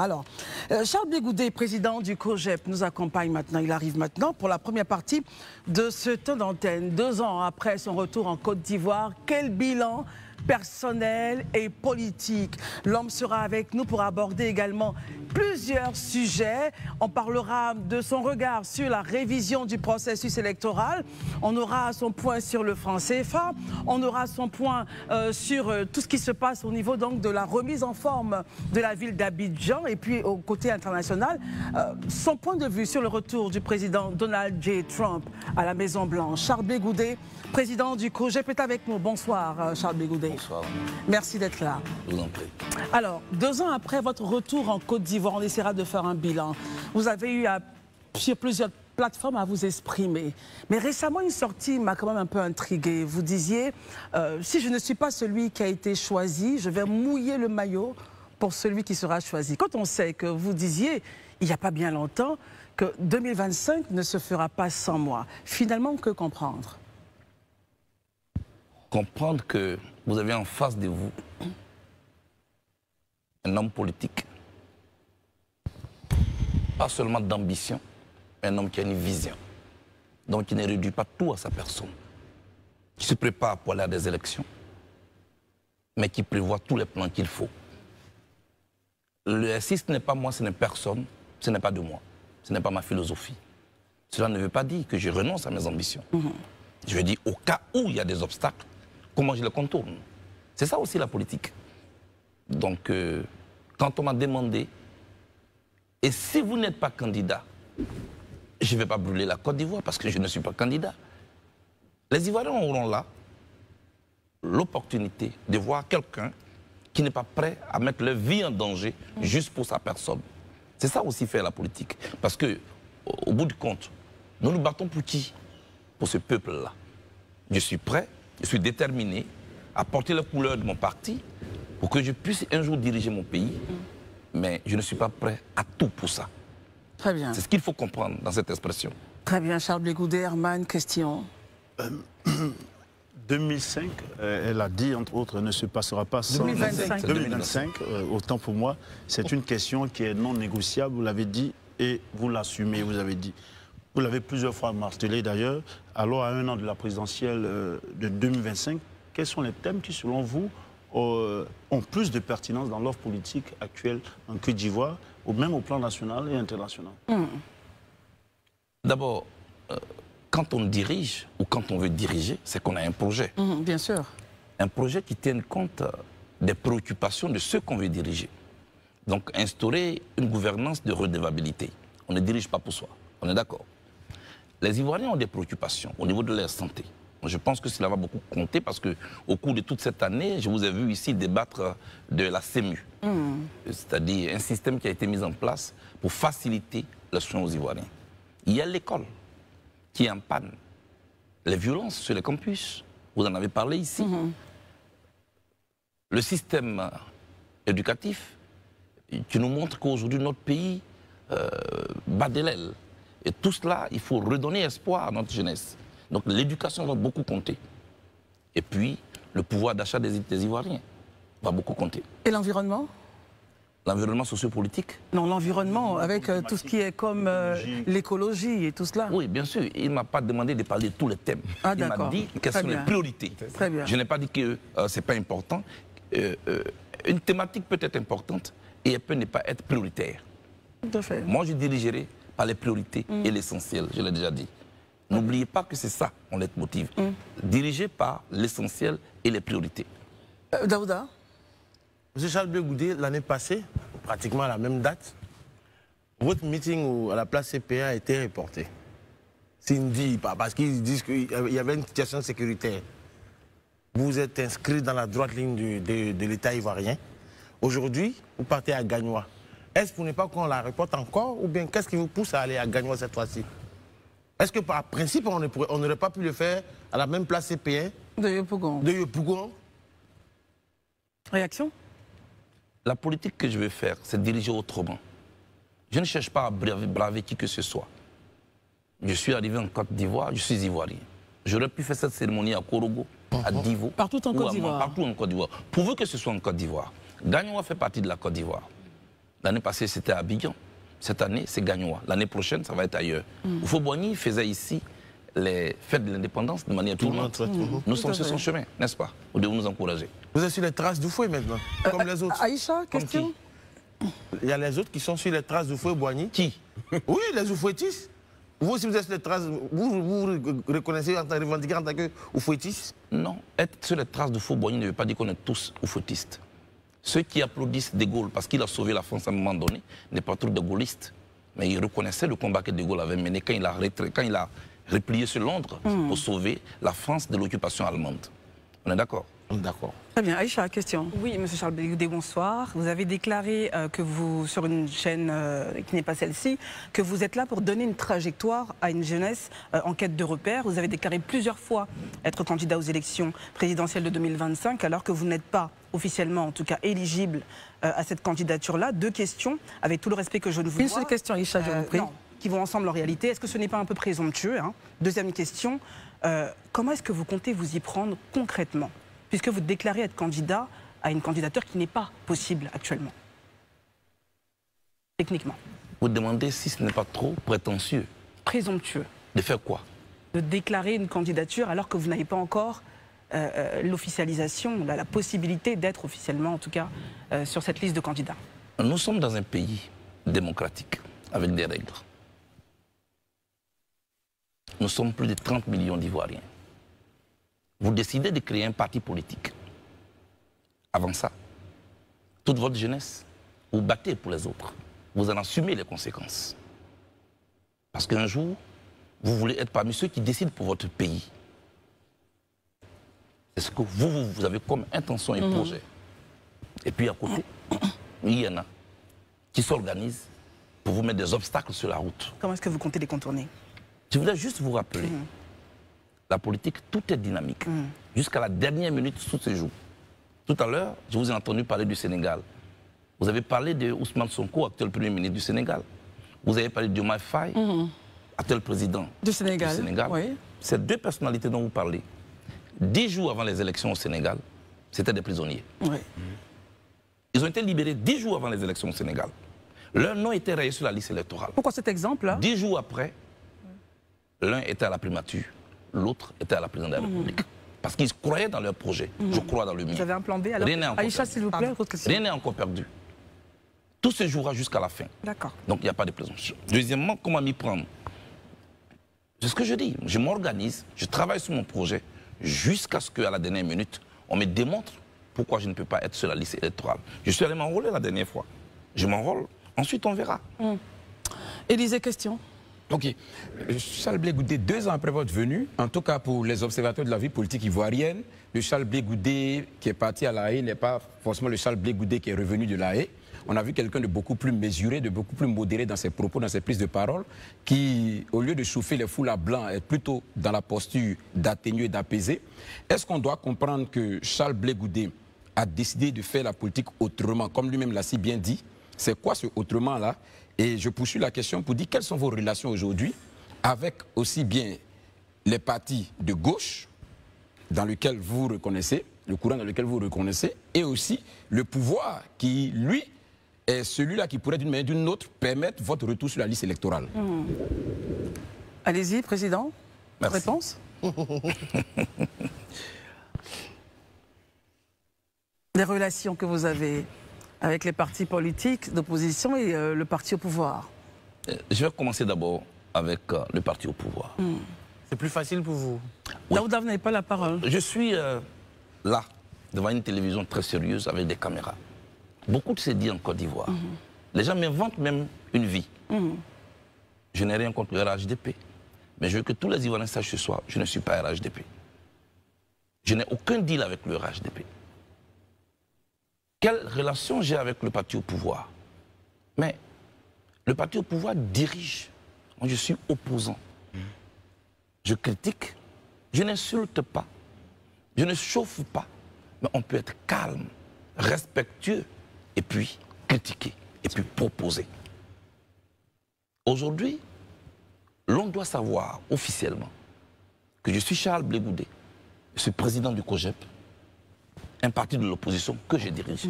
Alors, Charles Blé Goudé, président du COJEP, nous accompagne maintenant. Il arrive maintenant pour la première partie de ce temps d'antenne. 2 ans après son retour en Côte d'Ivoire, quel bilan personnel et politique? L'homme sera avec nous pour aborder également plusieurs sujets. On parlera de son regard sur la révision du processus électoral. On aura son point sur le franc CFA. On aura son point sur tout ce qui se passe au niveau donc de la remise en forme de la ville d'Abidjan. Et puis au côté international, son point de vue sur le retour du président Donald J. Trump à la Maison-Blanche. Charles Blé Goudé, président du COJEP, est avec nous. Bonsoir Charles Blé Goudé. Bonsoir. Merci d'être là. Je vous en prie. Alors, 2 ans après votre retour en Côte d'Ivoire, on essaiera de faire un bilan. Vous avez eu sur plusieurs plateformes à vous exprimer. Mais récemment, une sortie m'a quand même un peu intriguée. Vous disiez, si je ne suis pas celui qui a été choisi, je vais mouiller le maillot pour celui qui sera choisi. Quand on sait que vous disiez, il n'y a pas bien longtemps, que 2025 ne se fera pas sans moi, finalement, que comprendre? Comprendre que vous avez en face de vous un homme politique, pas seulement d'ambition, mais un homme qui a une vision, donc qui ne réduit pas tout à sa personne, qui se prépare pour aller à des élections, mais qui prévoit tous les plans qu'il faut. Le S6 ce n'est pas moi, ce n'est personne, ce n'est pas de moi, ce n'est pas ma philosophie. Cela ne veut pas dire que je renonce à mes ambitions. Je veux dire, au cas où il y a des obstacles, comment je les contourne. C'est ça aussi la politique. Donc, quand on m'a demandé, et si vous n'êtes pas candidat, je ne vais pas brûler la Côte d'Ivoire parce que je ne suis pas candidat. Les Ivoiriens auront là l'opportunité de voir quelqu'un qui n'est pas prêt à mettre leur vie en danger juste pour sa personne. C'est ça aussi faire la politique. Parce que, au bout du compte, nous nous battons pour qui? Pour ce peuple-là. Je suis prêt, je suis déterminé à porter la couleur de mon parti pour que je puisse un jour diriger mon pays, mais je ne suis pas prêt à tout pour ça. Très bien. C'est ce qu'il faut comprendre dans cette expression. Très bien, Charles Blé Goudé. Herman, question. 2005, elle a dit, entre autres, ne se passera pas sans... 2025. 2025, autant pour moi, c'est une question qui est non négociable, vous l'avez dit, et vous l'assumez, vous avez dit. Vous l'avez plusieurs fois martelé d'ailleurs. Alors, à 1 an de la présidentielle de 2025, quels sont les thèmes qui, selon vous, ont plus de pertinence dans l'offre politique actuelle en Côte d'Ivoire, ou même au plan national et international? D'abord, quand on dirige ou quand on veut diriger, c'est qu'on a un projet. Bien sûr. Un projet qui tienne compte des préoccupations de ceux qu'on veut diriger. Donc, instaurer une gouvernance de redevabilité. On ne dirige pas pour soi. On est d'accord. Les Ivoiriens ont des préoccupations au niveau de leur santé. Je pense que cela va beaucoup compter parce qu'au cours de toute cette année, je vous ai vu ici débattre de la CEMU, c'est-à-dire un système qui a été mis en place pour faciliter les soins aux Ivoiriens. Il y a l'école qui est en panne, les violences sur les campus, vous en avez parlé ici. Le système éducatif qui nous montre qu'aujourd'hui notre pays bat de l'aile. Et tout cela, il faut redonner espoir à notre jeunesse. Donc l'éducation va beaucoup compter. Et puis, le pouvoir d'achat des Ivoiriens va beaucoup compter. Et l'environnement? L'environnement sociopolitique? Non, l'environnement, avec tout ce qui est comme l'écologie et tout cela. Oui, bien sûr. Il ne m'a pas demandé de parler de tous les thèmes. Ah, il m'a dit quelles sont les priorités. Très bien. Je n'ai pas dit que ce n'est pas important. Une thématique peut être importante et elle peut ne pas être prioritaire. Tout à fait. Moi, je dirigerai par les priorités et l'essentiel, je l'ai déjà dit. N'oubliez pas que c'est ça, mon leitmotiv. Dirigé par l'essentiel et les priorités. Daouda? Monsieur Charles Blé Goudé, l'année passée, pratiquement à la même date, votre meeting à la place CPA a été reporté. Cindy, parce qu'ils disent qu'il y avait une situation sécuritaire. Vous êtes inscrit dans la droite ligne de l'État ivoirien. Aujourd'hui, vous partez à Gagnois. Est-ce pour ne pas qu'on la reporte encore ou bien qu'est-ce qui vous pousse à aller à Gagnois cette fois-ci? Est-ce que par principe, on n'aurait pas pu le faire à la même place CPA de Yopougon? Réaction? La politique que je vais faire, c'est diriger autrement. Je ne cherche pas à braver qui que ce soit. Je suis arrivé en Côte d'Ivoire, je suis ivoirien. J'aurais pu faire cette cérémonie à Korogo, à Divo. Partout en Côte d'Ivoire. Partout en Côte d'Ivoire. Pourvu que ce soit en Côte d'Ivoire. Gagnois fait partie de la Côte d'Ivoire. L'année passée, c'était à Abidjan. Cette année, c'est Gagnoa. L'année prochaine, ça va être ailleurs. Oufo-Boigny faisait ici les fêtes de l'indépendance de manière tournante. Nous sommes sur son chemin, n'est-ce pas? Vous devez nous encourager. Vous êtes sur les traces du fouet maintenant, comme les autres. Aïcha, Comme question? Il y a les autres qui sont sur les traces du fouet Boigny. Qui? Oui, les oufouettistes. Vous, si vous êtes sur les traces, vous reconnaissez en tant que revendiquant en tant que oufouettiste? Non. Être sur les traces de Oufo-Boigny ne veut pas dire qu'on est tous oufouettistes. Ceux qui applaudissent De Gaulle parce qu'il a sauvé la France à un moment donné n'est pas trop de gaullistes. Mais ils reconnaissaient le combat que De Gaulle avait mené quand il a replié sur Londres pour sauver la France de l'occupation allemande. On est d'accord? D'accord. Très bien. Aïcha, question. Oui, M. Charles Blé-Goudé, bonsoir. Vous avez déclaré que vous, sur une chaîne qui n'est pas celle-ci, que vous êtes là pour donner une trajectoire à une jeunesse en quête de repères. Vous avez déclaré plusieurs fois être candidat aux élections présidentielles de 2025, alors que vous n'êtes pas officiellement, en tout cas, éligible à cette candidature-là. Deux questions, avec tout le respect que je ne vous dois. Une seule question, Aïcha, je vous prie. Non, qui vont ensemble en réalité. Est-ce que ce n'est pas un peu présomptueux, hein? Deuxième question, comment est-ce que vous comptez vous y prendre concrètement, puisque vous déclarez être candidat à une candidature qui n'est pas possible actuellement, techniquement? Vous demandez si ce n'est pas trop prétentieux. Présomptueux. De faire quoi? De déclarer une candidature alors que vous n'avez pas encore l'officialisation, la possibilité d'être officiellement, en tout cas, sur cette liste de candidats. Nous sommes dans un pays démocratique, avec des règles. Nous sommes plus de 30 millions d'Ivoiriens. Vous décidez de créer un parti politique. Avant ça, toute votre jeunesse, vous battez pour les autres. Vous en assumez les conséquences. Parce qu'un jour, vous voulez être parmi ceux qui décident pour votre pays. C'est ce que vous avez comme intention et projet. Et puis à côté, il y en a qui s'organisent pour vous mettre des obstacles sur la route. Comment est-ce que vous comptez les contourner? Je voudrais juste vous rappeler, la politique, tout est dynamique. Jusqu'à la dernière minute, tout se joue. Tout à l'heure, je vous ai entendu parler du Sénégal. Vous avez parlé de Ousmane Sonko, actuel Premier ministre du Sénégal. Vous avez parlé de Diomaye Faye, actuel président Du Sénégal. Oui. Ces deux personnalités dont vous parlez, 10 jours avant les élections au Sénégal, c'était des prisonniers. Oui. Ils ont été libérés 10 jours avant les élections au Sénégal. Leur nom était rayé sur la liste électorale. Pourquoi cet exemple-là? 10 jours après, l'un était à la primature, l'autre était à la présidence de la République. Parce qu'ils croyaient dans leur projet. Je crois dans le mien. Vous avez un plan B alors? Rien n'est encore Aïcha, perdu. s'il vous plaît, votre question. Rien n'est encore perdu. Tout se jouera jusqu'à la fin. D'accord. Donc il n'y a pas de présomption. Deuxièmement, comment m'y prendre? C'est ce que je dis. Je m'organise, je travaille sur mon projet jusqu'à ce qu'à la dernière minute, on me démontre pourquoi je ne peux pas être sur la liste électorale. Je suis allé m'enrôler la dernière fois. Je m'enrôle. Ensuite, on verra. Élisée, question. Ok. Charles Blé-Goudé, 2 ans après votre venue, en tout cas pour les observateurs de la vie politique ivoirienne, le Charles Blé-Goudé qui est parti à La Haye n'est pas forcément le Charles Blé-Goudé qui est revenu de La Haye. On a vu quelqu'un de beaucoup plus mesuré, de beaucoup plus modéré dans ses propos, dans ses prises de parole, qui, au lieu de chauffer les foules à blanc, est plutôt dans la posture d'atténuer, d'apaiser. Est-ce qu'on doit comprendre que Charles Blé-Goudé a décidé de faire la politique autrement, comme lui-même l'a si bien dit? C'est quoi ce autrement-là? Et je poursuis la question pour dire quelles sont vos relations aujourd'hui avec aussi bien les partis de gauche dans lesquels vous reconnaissez, le courant dans lequel vous reconnaissez, et aussi le pouvoir qui, lui, est celui-là qui pourrait d'une manière ou d'une autre permettre votre retour sur la liste électorale. Allez-y, Président. Merci. Réponse. Les relations que vous avez avec les partis politiques d'opposition et le parti au pouvoir. Je vais commencer d'abord avec le parti au pouvoir. C'est plus facile pour vous? Oui. Daouda, vous n'avez pas la parole. Je suis là, devant une télévision très sérieuse avec des caméras. Beaucoup se dit en Côte d'Ivoire. Les gens m'inventent même une vie. Je n'ai rien contre le RHDP. Mais je veux que tous les Ivoiriens sachent ce soir, je ne suis pas RHDP. Je n'ai aucun deal avec le RHDP. Quelle relation j'ai avec le parti au pouvoir? Mais le parti au pouvoir dirige. Moi, je suis opposant. Je critique. Je n'insulte pas. Je ne chauffe pas. Mais on peut être calme, respectueux, et puis critiquer, et puis proposer. Aujourd'hui, l'on doit savoir officiellement que je suis Charles Blé-Goudé. Je suis président du COJEP, un parti de l'opposition que je dirige.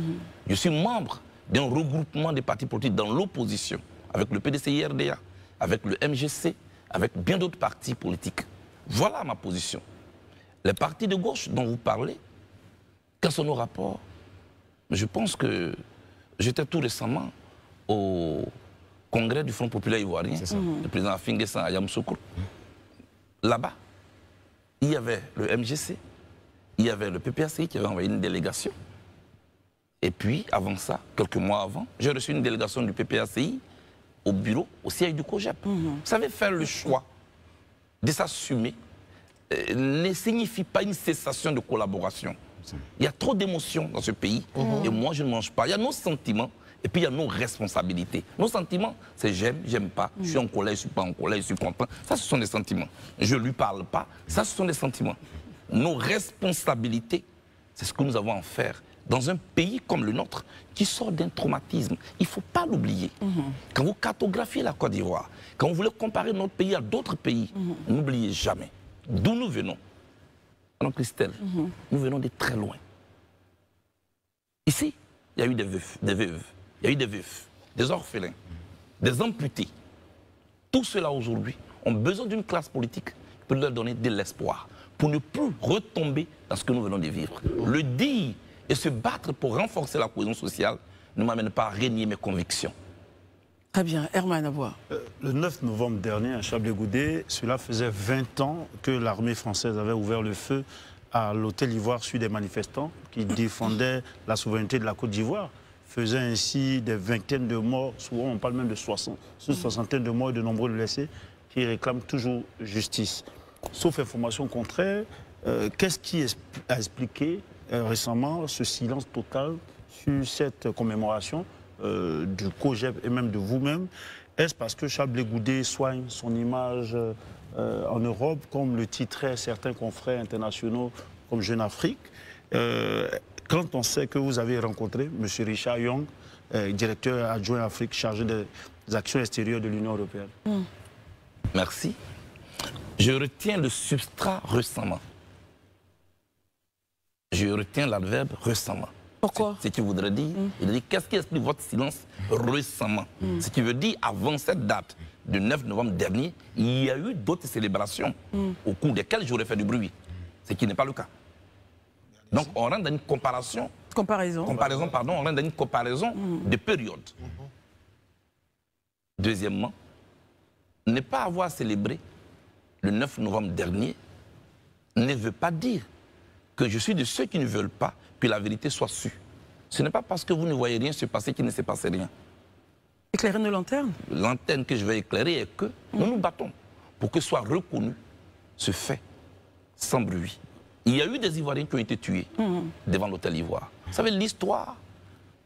Je suis membre d'un regroupement des partis politiques dans l'opposition, avec le PDCI-RDA, avec le MGC, avec bien d'autres partis politiques. Voilà ma position. Les partis de gauche dont vous parlez, quels sont nos rapports? Je pense que j'étais tout récemment au congrès du Front populaire ivoirien, le président Afinguessan à Yamoussoukro. Là-bas, il y avait le MGC, il y avait le PPACI qui avait envoyé une délégation. Et puis, avant ça, quelques mois avant, j'ai reçu une délégation du PPACI au bureau, au siège du COGEP. Vous savez, faire le choix de s'assumer ne signifie pas une cessation de collaboration. Il y a trop d'émotions dans ce pays et moi, je ne mange pas. Il y a nos sentiments et puis il y a nos responsabilités. Nos sentiments, c'est j'aime, j'aime pas, je suis en colère, je ne suis pas en colère, je suis content. Ça, ce sont des sentiments. Je ne lui parle pas, ça, ce sont des sentiments. Nos responsabilités, c'est ce que nous avons à faire dans un pays comme le nôtre qui sort d'un traumatisme. Il ne faut pas l'oublier. Quand vous cartographiez la Côte d'Ivoire, quand vous voulez comparer notre pays à d'autres pays, n'oubliez jamais d'où nous venons. Alors Christelle, nous venons de très loin. Ici, il y a eu des veuves, il y a eu des veufs, des orphelins, des amputés. Tous ceux-là aujourd'hui ont besoin d'une classe politique qui peut leur donner de l'espoir pour ne plus retomber dans ce que nous venons de vivre. Le dire et se battre pour renforcer la cohésion sociale ne m'amène pas à renier mes convictions. Très bien. Herman, à voir. Le 9 novembre dernier, à Chablais-Goudé, cela faisait 20 ans que l'armée française avait ouvert le feu à l'hôtel Ivoire sur des manifestants qui défendaient la souveraineté de la Côte d'Ivoire, faisant ainsi des vingtaines de morts, souvent on parle même de soixantaine de morts et de nombreux blessés, qui réclament toujours justice. Sauf information contraire, qu'est-ce qui a expliqué récemment ce silence total sur cette commémoration du COGEP et même de vous-même? Est-ce parce que Charles Blé Goudé soigne son image en Europe, comme le titraient certains confrères internationaux comme Jeune Afrique, quand on sait que vous avez rencontré M. Richard Young, directeur adjoint Afrique chargé des actions extérieures de l'Union européenne? Merci. Je retiens le substrat récemment. Je retiens l'adverbe récemment. Pourquoi? Ce qui voudrait dire, il dit qu'est-ce qui explique votre silence récemment? Ce qui veut dire, avant cette date du 9 novembre dernier, il y a eu d'autres célébrations au cours desquelles j'aurais fait du bruit. Ce qui n'est pas le cas. Donc on rentre dans une comparaison. Pardon, on rentre dans une comparaison de périodes. Deuxièmement, ne pas avoir célébré le 9 novembre dernier ne veut pas dire que je suis de ceux qui ne veulent pas que la vérité soit sue. Ce n'est pas parce que vous ne voyez rien se passer qu'il ne s'est passé rien. Éclairer nos lanternes? L'antenne que je vais éclairer est que nous nous battons pour que soit reconnu ce fait sans bruit. Il y a eu des Ivoiriens qui ont été tués devant l'hôtel Ivoire. Vous savez, l'histoire,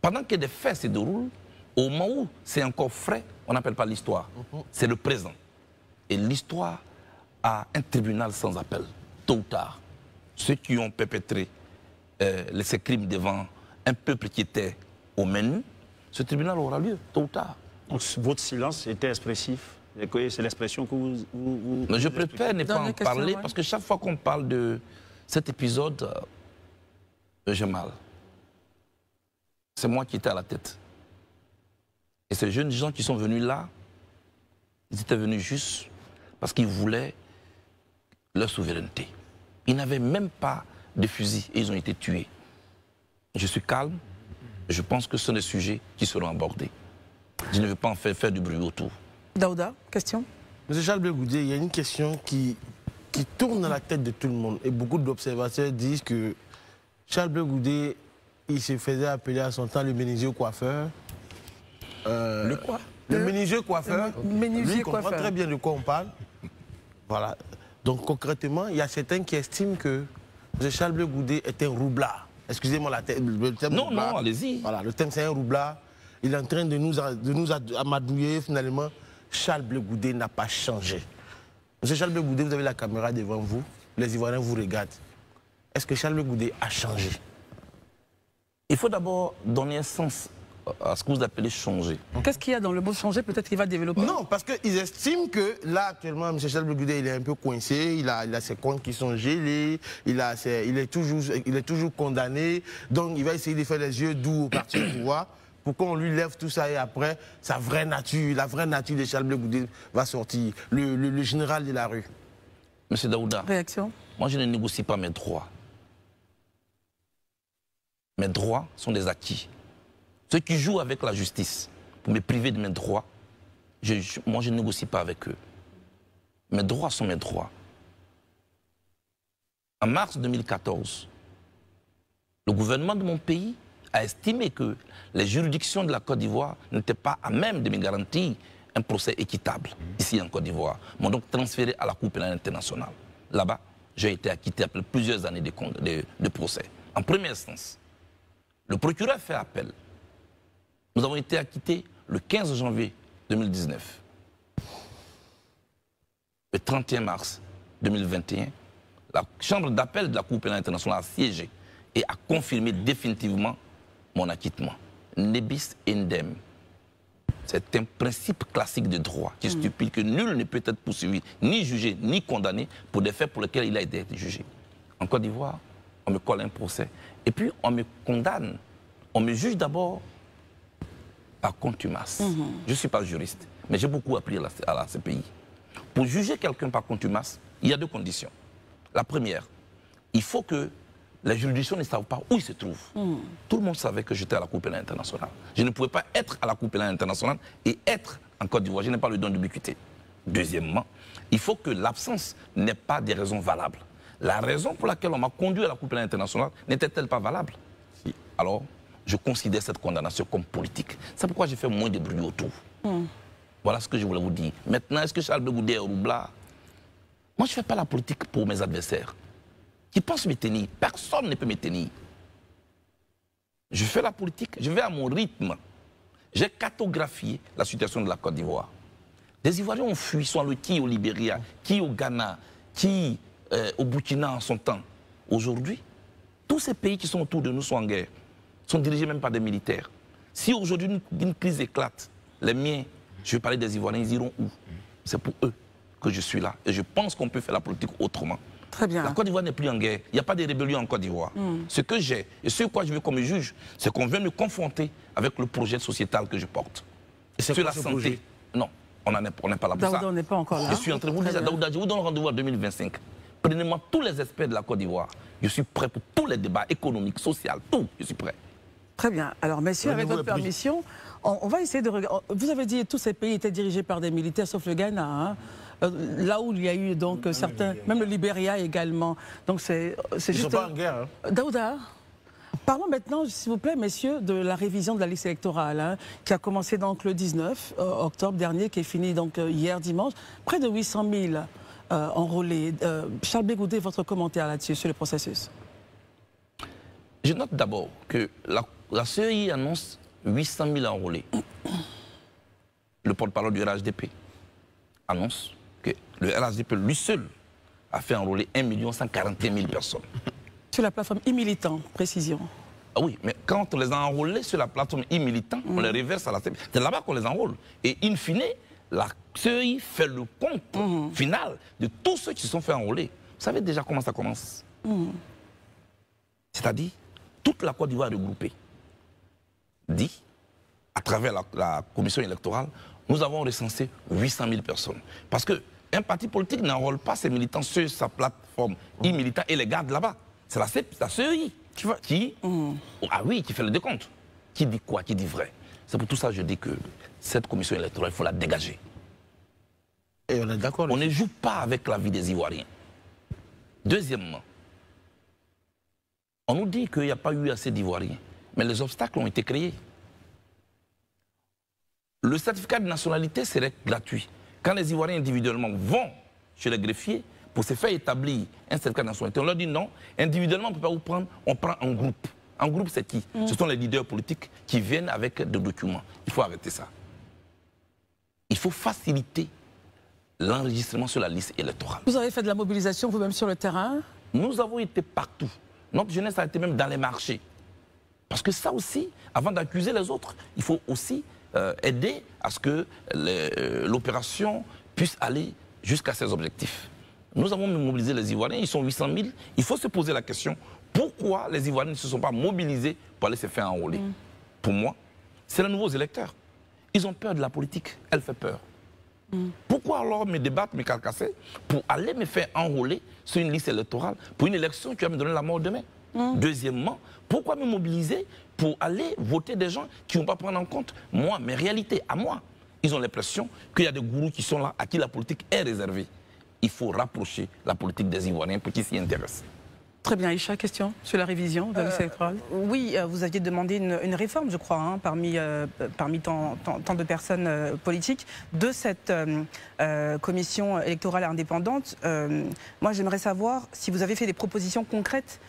pendant que des faits se déroulent, au moment où c'est encore frais, on n'appelle pas l'histoire. C'est le présent. Et l'histoire a un tribunal sans appel, tôt ou tard. Ceux qui ont perpétré ces crimes devant un peuple qui était au menu, ce tribunal aura lieu, tôt ou tard. Donc, votre silence était expressif. C'est l'expression que vous Mais je préfère ne pas en parler parce que chaque fois qu'on parle de cet épisode, j'ai mal. C'est moi qui étais à la tête. Et ces jeunes gens qui sont venus là, ils étaient venus juste parce qu'ils voulaient leur souveraineté. Ils n'avaient même pas de fusil et ils ont été tués. Je suis calme. Je pense que ce sont des sujets qui seront abordés. Je ne veux pas en faire du bruit autour. Daouda, question? Monsieur Charles Blé Goudé, il y a une question qui tourne dans la tête de tout le monde. Et beaucoup d'observateurs disent que Charles Blé Goudé, il se faisait appeler à son temps le menuisier coiffeur. Le quoi? Le menuisier coiffeur. Le menuisier Lui, il comprend très bien de quoi on parle. Voilà. Donc concrètement, il y a certains qui estiment que M. Charles Blé Goudé est un roublard. Excusez-moi le terme. Non, roublard. non, allez-y. Voilà, le terme c'est un roublard. Il est en train de nous amadouiller finalement. Charles Blé Goudé n'a pas changé. M. Charles Blé Goudé, vous avez la caméra devant vous. Les Ivoiriens vous regardent. Est-ce que Charles Blé Goudé a changé? Il faut d'abord donner un sens à ce que vous appelez changer. Qu'est-ce qu'il y a dans le mot changer? Peut-être qu'il va développer. Non, parce qu'ils estiment que là, actuellement, M. Charles Blé Goudé, il est un peu coincé, il a ses comptes qui sont gelés, il est toujours condamné, donc il va essayer de faire les yeux doux au parti au pouvoir pourquoi on lui lève tout ça et après, sa vraie nature, la vraie nature de Charles Blé Goudé va sortir, le général de la rue. Monsieur Daouda, réaction? Moi je ne négocie pas mes droits. Mes droits sont des acquis. Ceux qui jouent avec la justice pour me priver de mes droits, moi je ne négocie pas avec eux. Mes droits sont mes droits. En mars 2014, le gouvernement de mon pays a estimé que les juridictions de la Côte d'Ivoire n'étaient pas à même de me garantir un procès équitable ici en Côte d'Ivoire. M'ont donc transféré à la Cour pénale internationale. Là-bas, j'ai été acquitté après plusieurs années de procès. En première instance, le procureur a fait appel. Nous avons été acquittés le 15 janvier 2019. Le 31 mars 2021, la chambre d'appel de la Cour pénale internationale a siégé et a confirmé définitivement mon acquittement. Nebis indem. C'est un principe classique de droit qui stipule que nul ne peut être poursuivi, ni jugé, ni condamné pour des faits pour lesquels il a été jugé. En Côte d'Ivoire, on me colle un procès. Et puis on me condamne. On me juge d'abord par contumace. Je ne suis pas juriste, mais j'ai beaucoup appris à ce pays. Pour juger quelqu'un par contumace, il y a deux conditions. La première, il faut que les juridictions ne savent pas où il se trouve. Tout le monde savait que j'étais à la Cour pénale internationale. Je ne pouvais pas être à la Cour pénale internationale et être en Côte d'Ivoire. Je n'ai pas le don d'ubiquité. Deuxièmement, il faut que l'absence n'ait pas des raisons valables. La raison pour laquelle on m'a conduit à la Cour pénale internationale n'était-elle pas valable? Alors, je considère cette condamnation comme politique. C'est pourquoi j'ai fait moins de bruit autour. Voilà ce que je voulais vous dire. Maintenant, est-ce que Charles Blé Goudé est roublard? Moi, je ne fais pas la politique pour mes adversaires qui pensent me tenir. Personne ne peut me tenir. Je fais la politique, je vais à mon rythme. J'ai cartographié la situation de la Côte d'Ivoire. Des Ivoiriens ont fui, sont allés qui au Libéria, qui au Ghana, qui au Burkina en son temps. Aujourd'hui, tous ces pays qui sont autour de nous sont en guerre, sont dirigés même par des militaires. Si aujourd'hui une crise éclate, les miens, je vais parler des Ivoiriens, ils iront où? C'est pour eux que je suis là. Et je pense qu'on peut faire la politique autrement. Très bien. La Côte d'Ivoire n'est plus en guerre. Il n'y a pas de rébellion en Côte d'Ivoire. Ce que j'ai et ce quoi je veux qu'on me juge, c'est qu'on vient me confronter avec le projet sociétal que je porte. Sur la santé. Projet? Non, on n'est pas là pour Daouda, ça. on n'est pas encore là. Je suis en train de vous dire, Daouda, je vous donne rendez-vous en 2025. Prenez-moi tous les experts de la Côte d'Ivoire. Je suis prêt pour tous les débats économiques, sociaux, tout. Je suis prêt. Très bien. Alors, messieurs, avec votre permission, on va essayer de regarder. Vous avez dit que tous ces pays étaient dirigés par des militaires, sauf le Ghana. Hein. Là où il y a eu donc certains, même le Libéria également. Donc c'est juste. Ils ne sont pas en guerre. Hein. Daouda, parlons maintenant, s'il vous plaît, messieurs, de la révision de la liste électorale, hein, qui a commencé donc le 19 octobre dernier, qui est fini donc hier dimanche. Près de 800 000 enrôlés. Charles Blé Goudé, votre commentaire là-dessus, sur le processus? Je note d'abord que la CEI annonce 800 000 enrôlés. Le porte-parole du RHDP annonce que le RHDP, lui seul, a fait enrôler 1 141 000 personnes. Sur la plateforme e-militant, précision. Ah oui, mais quand on les a enrôlés sur la plateforme e-militant, on les reverse à la CEI. C'est là-bas qu'on les enrôle. Et in fine, la CEI fait le compte final de tous ceux qui se sont fait enrôler. Vous savez déjà comment ça commence? C'est-à-dire, toute la Côte d'Ivoire regroupée dit, à travers la commission électorale, nous avons recensé 800 000 personnes. Parce qu'un parti politique n'enrôle pas ses militants sur sa plateforme e-militant et les garde là-bas. C'est la CEI qui fait le décompte. Qui dit quoi? Qui dit vrai? C'est pour tout ça que je dis que cette commission électorale, il faut la dégager. Et on est d'accord. On ne joue pas avec la vie des Ivoiriens. Deuxièmement, on nous dit qu'il n'y a pas eu assez d'Ivoiriens, mais les obstacles ont été créés. Le certificat de nationalité serait gratuit. Quand les Ivoiriens individuellement vont chez les greffiers pour se faire établir un certificat de nationalité, on leur dit non, individuellement on ne peut pas vous prendre, on prend un groupe. Un groupe, c'est qui? Ce sont les leaders politiques qui viennent avec des documents. Il faut arrêter ça. Il faut faciliter l'enregistrement sur la liste électorale. Vous avez fait de la mobilisation vous-même sur le terrain? Nous avons été partout. Notre jeunesse a été même dans les marchés. Parce que ça aussi, avant d'accuser les autres, il faut aussi aider à ce que l'opération puisse aller jusqu'à ses objectifs. Nous avons mobilisé les Ivoiriens, ils sont 800 000. Il faut se poser la question, pourquoi les Ivoiriens ne se sont pas mobilisés pour aller se faire enrôler? Pour moi, c'est les nouveaux électeurs. Ils ont peur de la politique, elle fait peur. Pourquoi alors me débattre, me carcasser pour aller me faire enrôler sur une liste électorale pour une élection qui va me donner la mort demain? Deuxièmement, pourquoi me mobiliser pour aller voter des gens qui ne vont pas prendre en compte moi, mes réalités, à moi? Ils ont l'impression qu'il y a des gourous qui sont là, à qui la politique est réservée. Il faut rapprocher la politique des Ivoiriens pour qu'ils s'y intéressent. Très bien, Aïcha, question sur la révision de la liste électorale. Oui, vous aviez demandé une réforme, je crois, hein, parmi tant de personnes politiques, de cette commission électorale indépendante. Moi, j'aimerais savoir si vous avez fait des propositions concrètes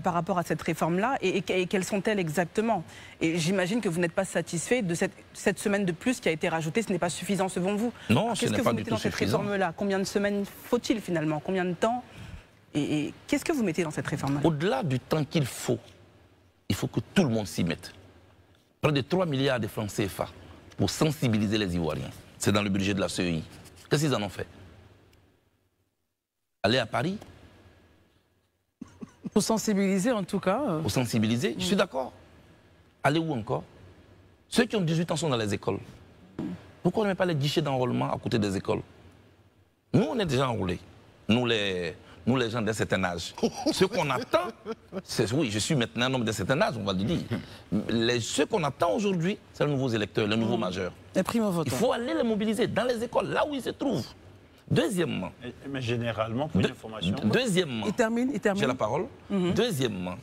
par rapport à cette réforme-là et quelles sont-elles exactement? Et j'imagine que vous n'êtes pas satisfait de cette semaine de plus qui a été rajoutée, ce n'est pas suffisant selon vous. Non, ce n'est pas du tout suffisant. Qu'est-ce que vous mettez dans cette réforme-là? Combien de semaines faut-il finalement? Combien de temps? Et qu'est-ce que vous mettez dans cette réforme-là? Au-delà du temps qu'il faut que tout le monde s'y mette. Près de 3 milliards de francs CFA pour sensibiliser les Ivoiriens. C'est dans le budget de la CEI. Qu'est-ce qu'ils en ont fait? Aller à Paris? Pour sensibiliser en tout cas. Pour sensibiliser, je suis d'accord. Aller où encore? Ceux qui ont 18 ans sont dans les écoles. Pourquoi on ne met pas les guichets d'enrôlement à côté des écoles? Nous, on est déjà enrôlés. Nous, les gens d'un certain âge. Ce qu'on attend, c'est, oui, je suis maintenant un homme d'un certain âge, on va le dire. Ce qu'on attend aujourd'hui, c'est les nouveaux électeurs, les nouveaux majeurs. Les primo-votants. Il faut aller les mobiliser dans les écoles, là où ils se trouvent. Deuxièmement. Mais généralement, pour l'information. Deuxièmement. Il termine. J'ai la parole. Deuxièmement.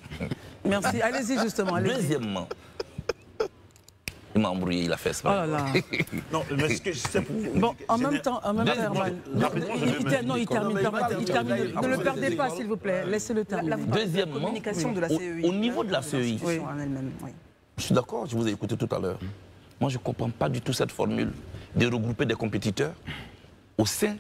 Merci. Allez-y justement. Allez Deuxièmement. Il m'a embrouillé, il a fait ça. Oh là là. Non, mais ce que je sais pour vous. Bon, en même temps, Herman. Non, il termine. Ne le perdez pas, s'il vous plaît. Laissez-le terminer. Deuxièmement, communication de la CEI. Au niveau de la CEI, je suis d'accord, je vous ai écouté tout à l'heure. Moi, je ne comprends pas du tout cette formule de regrouper des compétiteurs au sein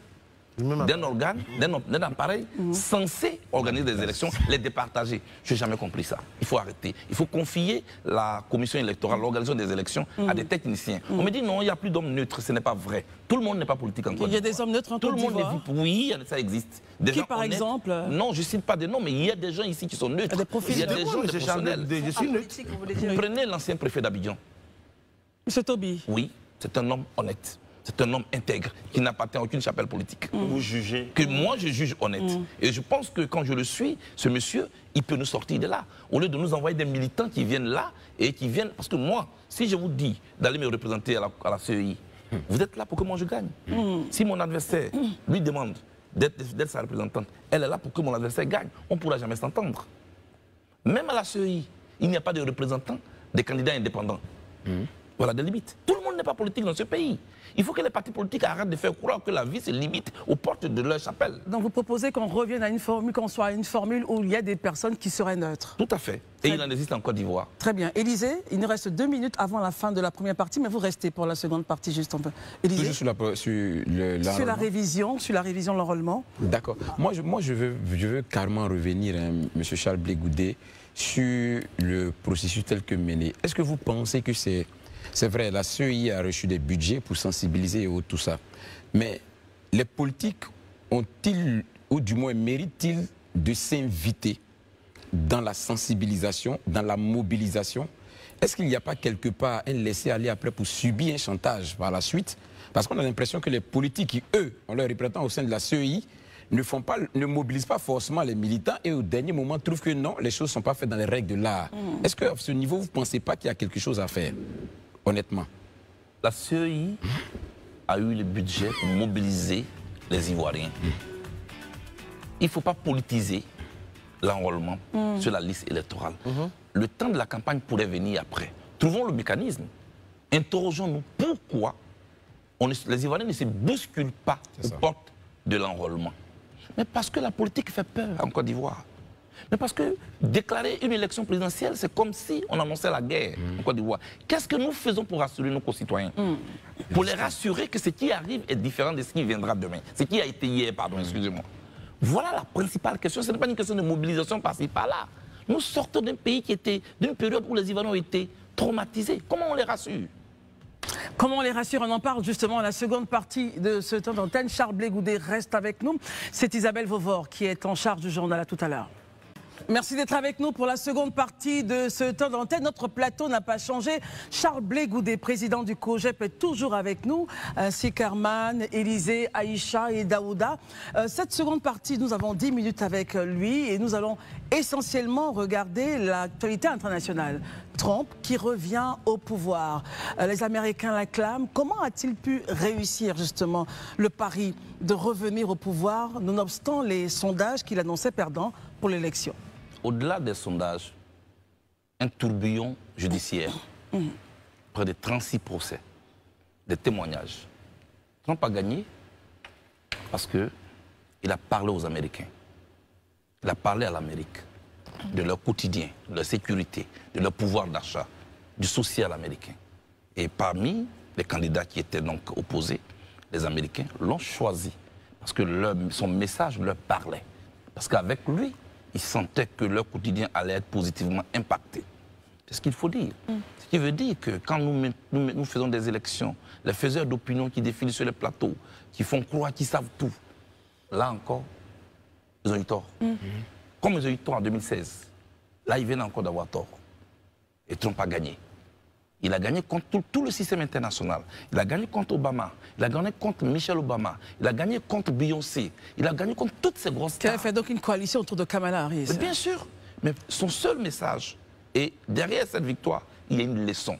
d'un organe, d'un appareil censé organiser des élections, les départager. Je n'ai jamais compris ça. Il faut arrêter. Il faut confier la commission électorale, l'organisation des élections à des techniciens. On me dit non, il n'y a plus d'hommes neutres. Ce n'est pas vrai. Tout le monde n'est pas politique en Côte d'Ivoire. Il y a des hommes neutres en Côte d'Ivoire. Oui, ça existe. Des qui, gens par honnêtes. Exemple Non, je ne cite pas des noms, mais il y a des gens ici qui sont neutres. Il y a des gens de professionnels. Je suis neutre. Prenez l'ancien préfet d'Abidjan. M. Toby. Oui, c'est un homme honnête. C'est un homme intègre qui n'appartient à aucune chapelle politique. Vous jugez? Que moi, je juge honnête. Et je pense que quand je le suis, ce monsieur, il peut nous sortir de là. Au lieu de nous envoyer des militants qui viennent là et qui viennent... Parce que moi, si je vous dis d'aller me représenter à la CEI, vous êtes là pour que moi je gagne. Si mon adversaire lui demande d'être sa représentante, elle est là pour que mon adversaire gagne. On ne pourra jamais s'entendre. Même à la CEI, il n'y a pas de représentants des candidats indépendants. Voilà des limites. Tout le monde n'est pas politique dans ce pays. Il faut que les partis politiques arrêtent de faire croire que la vie se limite aux portes de leur chapelle. Donc vous proposez qu'on revienne à une formule, qu'on soit à une formule où il y a des personnes qui seraient neutres. Tout à fait. Et il en existe en Côte d'Ivoire. Très bien. Élisée, il nous reste 2 minutes avant la fin de la première partie, mais vous restez pour la seconde partie juste un peu. Élisée, sur la révision de l'enrôlement. D'accord. Moi, je veux carrément revenir, M. Charles Blé Goudé, sur le processus tel que mené. Est-ce que vous pensez que c'est vrai, la CEI a reçu des budgets pour sensibiliser et tout ça. Mais les politiques ont-ils, ou du moins méritent-ils, de s'inviter dans la sensibilisation, dans la mobilisation? Est-ce qu'il n'y a pas quelque part un laisser-aller après pour subir un chantage par la suite? Parce qu'on a l'impression que les politiques qui, eux, ont leurs représentants au sein de la CEI, ne mobilisent pas forcément les militants et au dernier moment trouvent que non, les choses ne sont pas faites dans les règles de l'art. Est-ce qu'à ce niveau, vous ne pensez pas qu'il y a quelque chose à faire? Honnêtement. La CEI a eu le budget pour mobiliser les Ivoiriens. Il ne faut pas politiser l'enrôlement sur la liste électorale. Le temps de la campagne pourrait venir après. Trouvons le mécanisme. Interrogeons-nous pourquoi les Ivoiriens ne se bousculent pas aux portes de l'enrôlement. Mais parce que la politique fait peur en Côte d'Ivoire. Mais parce que déclarer une élection présidentielle, c'est comme si on annonçait la guerre en Côte d'Ivoire. Qu'est-ce que nous faisons pour rassurer nos concitoyens? Pour les rassurer que ce qui arrive est différent de ce qui viendra demain. Ce qui a été hier, pardon, excusez-moi. Voilà la principale question. Ce n'est pas une question de mobilisation par-ci, par-là. Nous sortons d'un pays qui était, d'une période où les Ivoiriens ont été traumatisés. Comment on les rassure? Comment on les rassure? On en parle justement à la seconde partie de ce temps d'antenne. Charles Blé Goudé reste avec nous. C'est Isabelle Vauvor qui est en charge du journal. À tout à l'heure. Merci d'être avec nous pour la seconde partie de ce temps d'antenne. Notre plateau n'a pas changé. Charles Blé Goudet, président du COJEP, est toujours avec nous, ainsi qu'Herman, Élisée, Aïcha et Daouda. Cette seconde partie, nous avons 10 minutes avec lui et nous allons essentiellement regarder l'actualité internationale. Trump qui revient au pouvoir. Les Américains l'acclament. Comment a-t-il pu réussir justement le pari de revenir au pouvoir, nonobstant les sondages qu'il annonçait perdants pour l'élection? Au-delà des sondages, un tourbillon judiciaire, près de 36 procès, des témoignages. Trump a gagné parce qu'il a parlé aux Américains. Il a parlé à l'Amérique de leur quotidien, de leur sécurité, de leur pouvoir d'achat, du social américain. Et parmi les candidats qui étaient donc opposés, les Américains l'ont choisi parce que son message leur parlait. Parce qu'avec lui, ils sentaient que leur quotidien allait être positivement impacté. C'est ce qu'il faut dire. Ce qui veut dire que quand nous faisons des élections, les faiseurs d'opinion qui défilent sur les plateaux, qui font croire qu'ils savent tout, là encore, ils ont eu tort. Comme ils ont eu tort en 2016. Là, ils viennent encore d'avoir tort. Et Trump a gagné. Il a gagné contre tout le système international. Il a gagné contre Obama. Il a gagné contre Michelle Obama. Il a gagné contre Beyoncé. Il a gagné contre toutes ces grosses stars. Qui a fait donc une coalition autour de Kamala Harris. Mais bien sûr. Mais son seul message, et derrière cette victoire, il y a une leçon.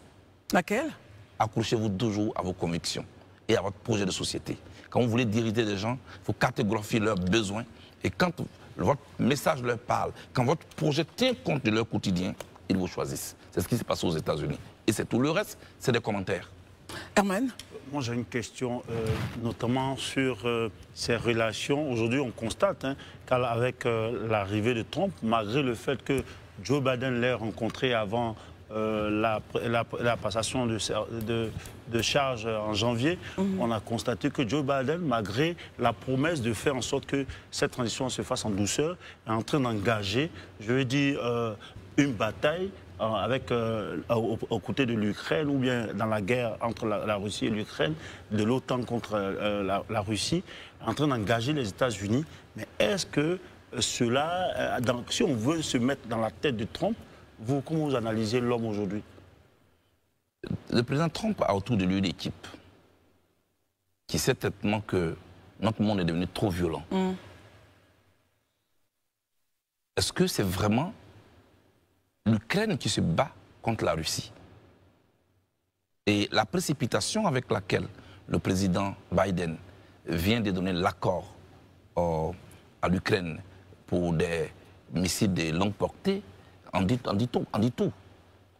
Laquelle? Accrochez-vous toujours à vos convictions et à votre projet de société. Quand vous voulez diriger des gens, il faut cartographier leurs besoins. Et quand votre message leur parle, quand votre projet tient compte de leur quotidien, ils vous choisissent. C'est ce qui s'est passé aux États-Unis. Et c'est tout. Le reste, c'est des commentaires. Herman? Moi, j'ai une question, notamment sur ces relations. Aujourd'hui, on constate qu'avec l'arrivée de Trump, malgré le fait que Joe Biden l'ait rencontré avant la passation de charge en janvier, on a constaté que Joe Biden, malgré la promesse de faire en sorte que cette transition se fasse en douceur, est en train d'engager, je veux dire, une bataille aux côtés de l'Ukraine ou bien dans la guerre entre la Russie et l'Ukraine, de l'OTAN contre la Russie, en train d'engager les États-Unis. Mais est-ce que cela, si on veut se mettre dans la tête de Trump, comment vous analysez l'homme aujourd'hui? Le président Trump a autour de lui une équipe qui sait tellement que notre monde est devenu trop violent. Est-ce que c'est vraiment l'Ukraine qui se bat contre la Russie? Et la précipitation avec laquelle le président Biden vient de donner l'accord à l'Ukraine pour des missiles de longue portée en dit tout.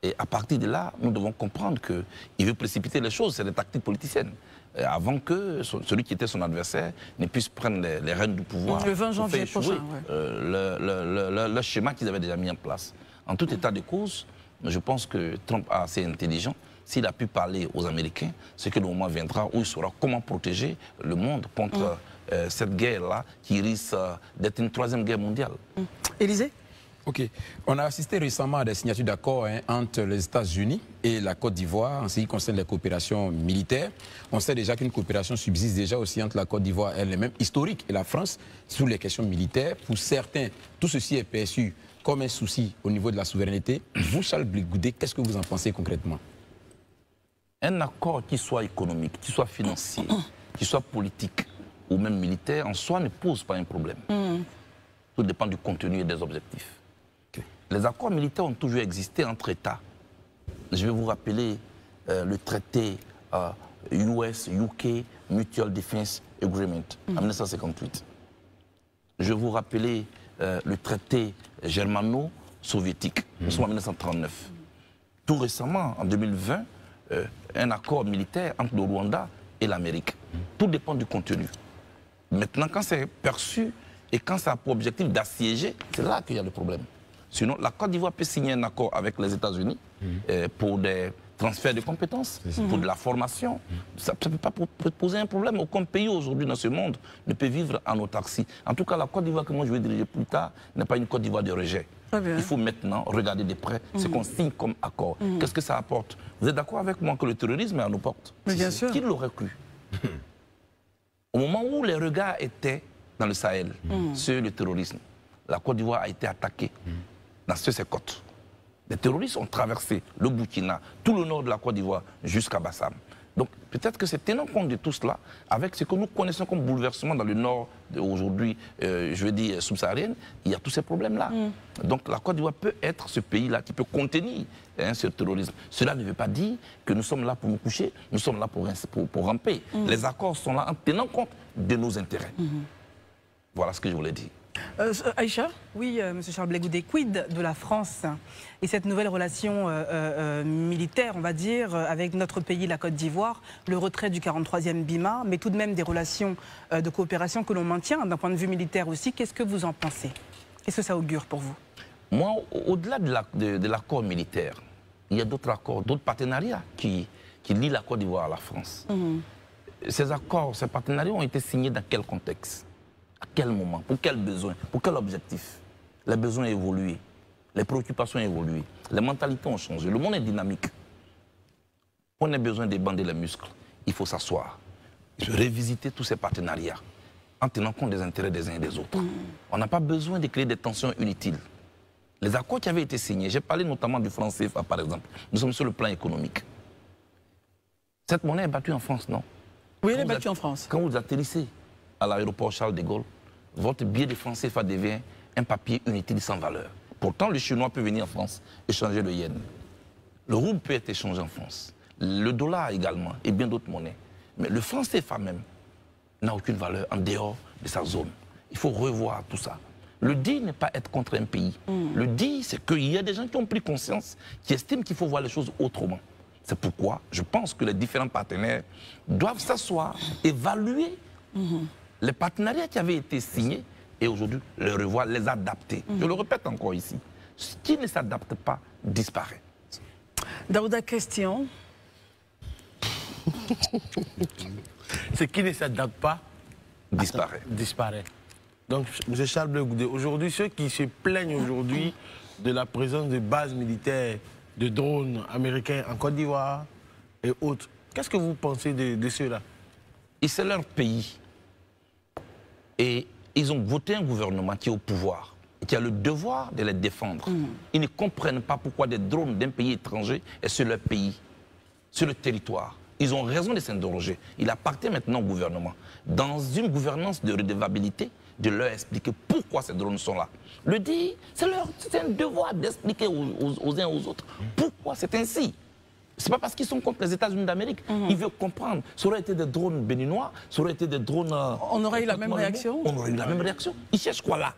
Et à partir de là, nous devons comprendre qu'il veut précipiter les choses, c'est des tactiques politiciennes. Avant que celui qui était son adversaire ne puisse prendre les rênes du pouvoir. Le 20 janvier prochain. Le schéma qu'ils avaient déjà mis en place. En tout état de cause, je pense que Trump est assez intelligent. S'il a pu parler aux Américains, c'est que le moment viendra où il saura comment protéger le monde contre cette guerre-là qui risque d'être une troisième guerre mondiale. Élisée? Ok. On a assisté récemment à des signatures d'accords entre les États-Unis et la Côte d'Ivoire en ce qui concerne les coopérations militaires. On sait déjà qu'une coopération subsiste déjà aussi entre la Côte d'Ivoire elle-même historique et la France sur les questions militaires. Pour certains, tout ceci est perçu comme un souci au niveau de la souveraineté. Vous, Charles Blé Goudet, qu'est-ce que vous en pensez concrètement? Un accord qui soit économique, qui soit financier, qui soit politique ou même militaire, en soi ne pose pas un problème. Tout dépend du contenu et des objectifs. Les accords militaires ont toujours existé entre États. Je vais vous rappeler le traité US-UK Mutual Defense Agreement en 1958. Je vais vous rappeler le traité germano-soviétique en 1939. Tout récemment, en 2020, un accord militaire entre le Rwanda et l'Amérique. Tout dépend du contenu. Maintenant, quand c'est perçu et quand ça a pour objectif d'assiéger, c'est là qu'il y a le problème. Sinon, la Côte d'Ivoire peut signer un accord avec les États-Unis pour des transferts de compétences, pour de la formation. Ça ne peut pas poser un problème. Aucun pays aujourd'hui dans ce monde ne peut vivre en autarcie. En tout cas, la Côte d'Ivoire que moi je vais diriger plus tard n'est pas une Côte d'Ivoire de rejet. Il faut maintenant regarder de près ce qu'on signe comme accord. Qu'est-ce que ça apporte? Vous êtes d'accord avec moi que le terrorisme est à nos portes? Bien sûr. Qui l'aurait cru? Au moment où les regards étaient dans le Sahel sur le terrorisme, la Côte d'Ivoire a été attaquée dans ces côtes. Les terroristes ont traversé le Burkina, tout le nord de la Côte d'Ivoire, jusqu'à Bassam. Donc peut-être que c'est tenant compte de tout cela, avec ce que nous connaissons comme bouleversement dans le nord aujourd'hui, je veux dire subsaharienne, il y a tous ces problèmes-là. Donc la Côte d'Ivoire peut être ce pays-là qui peut contenir ce terrorisme. Cela ne veut pas dire que nous sommes là pour nous coucher, nous sommes là pour ramper. Les accords sont là en tenant compte de nos intérêts. Voilà ce que je voulais dire. Aïcha? Oui, M. Charles Blé Goudet, quid de la France et cette nouvelle relation militaire, on va dire, avec notre pays, la Côte d'Ivoire, le retrait du 43e BIMA, mais tout de même des relations de coopération que l'on maintient d'un point de vue militaire aussi. Qu'est-ce que vous en pensez? Qu'est-ce que ça augure pour vous? Moi, au-delà de l'accord militaire, il y a d'autres accords, d'autres partenariats qui lient la Côte d'Ivoire à la France. Ces accords, ces partenariats ont été signés dans quel contexte? À quel moment? Pour quel besoin? Pour quel objectif? Les besoins ont évolué, les préoccupations ont évolué, les mentalités ont changé, le monde est dynamique. On a besoin de bander les muscles. Il faut s'asseoir, révisiter tous ces partenariats en tenant compte des intérêts des uns et des autres. On n'a pas besoin de créer des tensions inutiles. Les accords qui avaient été signés, j'ai parlé notamment du franc CFA par exemple, nous sommes sur le plan économique. Cette monnaie est battue en France, non? Oui, elle est battue en France. Quand vous atterrissez à l'aéroport Charles de Gaulle, votre billet de franc CFA devient un papier inutile sans valeur. Pourtant, le Chinois peut venir en France échanger le yen. Le rouble peut être échangé en France. Le dollar également, et bien d'autres monnaies. Mais le franc CFA même n'a aucune valeur en dehors de sa zone. Il faut revoir tout ça. Le dit n'est pas être contre un pays. Le dit, c'est qu'il y a des gens qui ont pris conscience, qui estiment qu'il faut voir les choses autrement. C'est pourquoi je pense que les différents partenaires doivent s'asseoir, évaluer les partenariats qui avaient été signés et aujourd'hui les revoir, les adapter. Je le répète encore ici. Ce qui ne s'adapte pas disparaît. Daouda, question. Ce qui ne s'adapte pas disparaît. Donc, M. Charles Blé Goudet, aujourd'hui, ceux qui se plaignent aujourd'hui de la présence de bases militaires, de drones américains en Côte d'Ivoire et autres, qu'est-ce que vous pensez de ceux-là? Et c'est leur pays. Et ils ont voté un gouvernement qui est au pouvoir et qui a le devoir de les défendre. Ils ne comprennent pas pourquoi des drones d'un pays étranger est sur leur pays, sur le territoire. Ils ont raison de s'interroger. Il appartient maintenant au gouvernement, dans une gouvernance de redevabilité, de leur expliquer pourquoi ces drones sont là. Le dire, c'est un devoir d'expliquer aux uns aux autres pourquoi c'est ainsi. Ce n'est pas parce qu'ils sont contre les États-Unis d'Amérique. Ils veulent comprendre. Ça aurait été des drones béninois, ça aurait été des drones... On aurait eu la même réaction? On aurait eu la même réaction. Ils cherchent quoi là?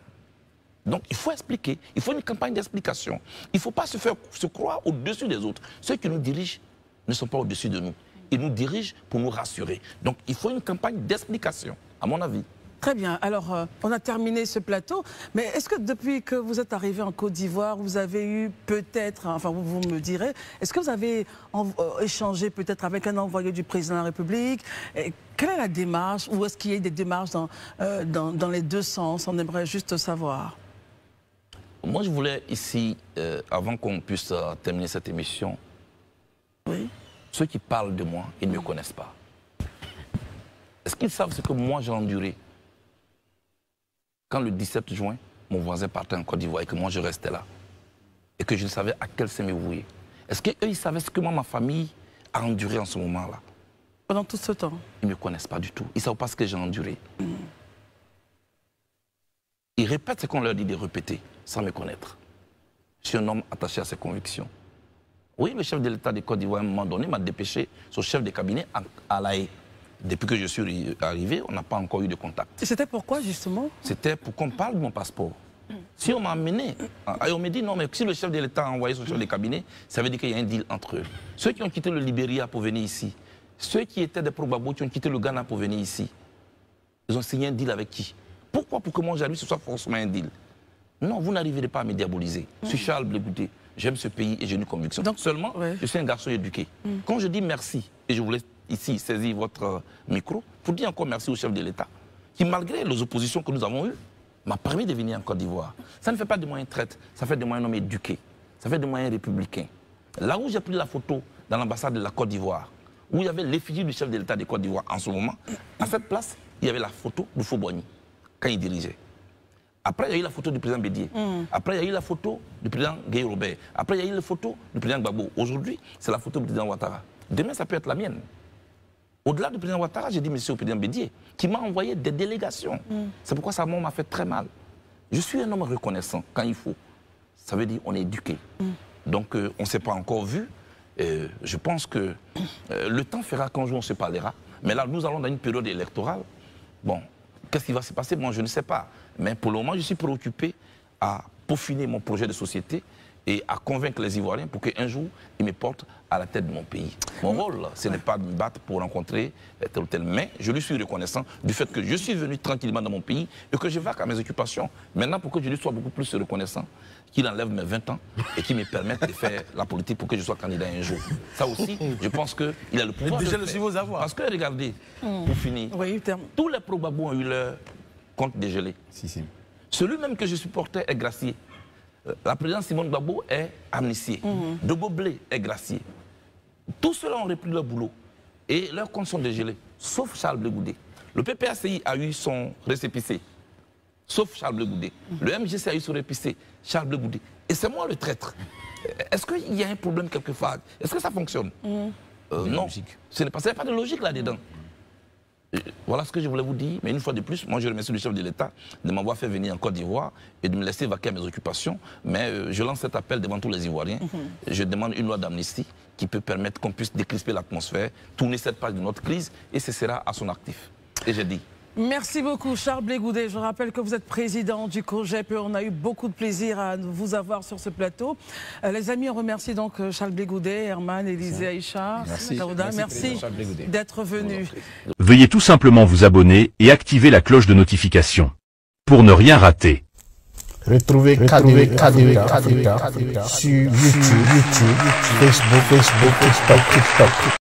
Donc il faut expliquer. Il faut une campagne d'explication. Il ne faut pas se croire au-dessus des autres. Ceux qui nous dirigent ne sont pas au-dessus de nous. Ils nous dirigent pour nous rassurer. Donc il faut une campagne d'explication, à mon avis. Très bien. Alors, on a terminé ce plateau. Mais est-ce que depuis que vous êtes arrivé en Côte d'Ivoire, vous avez eu peut-être, enfin vous me direz, est-ce que vous avez échangé peut-être avec un envoyé du président de la République? Quelle est la démarche? Ou est-ce qu'il y a des démarches dans les deux sens? On aimerait juste savoir. Moi, je voulais ici, avant qu'on puisse terminer cette émission, Oui. Ceux qui parlent de moi, ils ne me connaissent pas. Est-ce qu'ils savent ce que moi j'ai enduré quand le 17 juin, mon voisin partait en Côte d'Ivoire et que moi je restais là et que je ne savais à quel sein me vouer? Est-ce qu'eux, ils savaient ce que moi, ma famille a enduré en ce moment-là? Pendant tout ce temps? Ils ne me connaissent pas du tout. Ils ne savent pas ce que j'ai enduré. Ils répètent ce qu'on leur dit de répéter sans me connaître. Je suis un homme attaché à ses convictions. Oui, le chef de l'État de Côte d'Ivoire, à un moment donné, m'a dépêché son chef de cabinet à La Haye. Depuis que je suis arrivé, on n'a pas encore eu de contact. Et c'était pourquoi, justement? C'était pour qu'on parle de mon passeport. Si on m'a amené, on me dit non, mais si le chef de l'État a envoyé son chef de cabinet, ça veut dire qu'il y a un deal entre eux. Ceux qui ont quitté le Libéria pour venir ici, ceux qui étaient des probabos qui ont quitté le Ghana pour venir ici, ils ont signé un deal avec qui? Pourquoi? Pour que moi j'arrive, ce soit forcément un deal. Non, vous n'arriverez pas à me diaboliser. Je suis Charles Blé Goudet, j'aime ce pays et j'ai une conviction. Donc, seulement, je suis un garçon éduqué. Quand je dis merci, et je voulais ici saisir votre micro, pour dire encore merci au chef de l'État, qui malgré les oppositions que nous avons eues, m'a permis de venir en Côte d'Ivoire. Ça ne fait pas de moi un traître, ça fait de moi un homme éduqué, ça fait de moi un républicain. Là où j'ai pris la photo dans l'ambassade de la Côte d'Ivoire, où il y avait l'effigie du chef de l'État de Côte d'Ivoire en ce moment, à cette place, il y avait la photo de Faux-Boigny, quand il dirigeait. Après, il y a eu la photo du président Bédié. Après, il y a eu la photo du président Guy Robert. Après, il y a eu la photo du président Gbagbo. Aujourd'hui, c'est la photo du président Ouattara. Demain, ça peut être la mienne. Au-delà du président Ouattara, j'ai dit monsieur au président Bédié, qui m'a envoyé des délégations. C'est pourquoi ça m'a fait très mal. Je suis un homme reconnaissant quand il faut. Ça veut dire qu'on est éduqué. Donc, on ne s'est pas encore vu. Je pense que le temps fera qu'un jour on se parlera. Mais là, nous allons dans une période électorale. Bon, qu'est-ce qui va se passer? Moi, je ne sais pas. Mais pour le moment, je suis préoccupé à peaufiner mon projet de société et à convaincre les Ivoiriens pour qu'un jour, ils me portent à la tête de mon pays. Mon rôle, ce n'est pas de me battre pour rencontrer tel ou tel, mais je lui suis reconnaissant du fait que je suis venu tranquillement dans mon pays et que je vaque à mes occupations. Maintenant, pour que je lui sois beaucoup plus reconnaissant, qu'il enlève mes 20 ans et qu'il me permette de faire la politique pour que je sois candidat un jour. Ça aussi, je pense qu'il a le pouvoir de le faire. Parce que, regardez, pour finir, tous les pro-Gbagbo ont eu leur compte dégelé. Celui même que je supportais est gracié. La présidente Simone Gbagbo est amnistiée. De Goblé est gracié. Tous ceux-là ont repris leur boulot et leurs comptes sont dégelés, sauf Charles Blé Goudé. Le PPACI a eu son récépissé, sauf Charles Blé Goudé. Le MGC a eu son récépissé, Charles Blé Goudé. Et c'est moi le traître. Est-ce qu'il y a un problème quelque part? Est-ce que ça fonctionne? Non, ce n'est pas de logique là-dedans. Voilà ce que je voulais vous dire, mais une fois de plus, moi je remercie le chef de l'État de m'avoir fait venir en Côte d'Ivoire et de me laisser vaquer à mes occupations, mais je lance cet appel devant tous les Ivoiriens. Je demande une loi d'amnistie qui peut permettre qu'on puisse décrisper l'atmosphère, tourner cette page de notre crise et ce sera à son actif. Et j'ai dit. Merci beaucoup Charles Blé Goudé. Je rappelle que vous êtes président du COJEP et on a eu beaucoup de plaisir à vous avoir sur ce plateau. Les amis, on remercie donc Charles Blé Goudé, Herman, Élisée, Aïcha, Daouda. Merci d'être venus. Veuillez tout simplement vous abonner et activer la cloche de notification pour ne rien rater. Retrouvez Africa sur YouTube, Facebook, TikTok.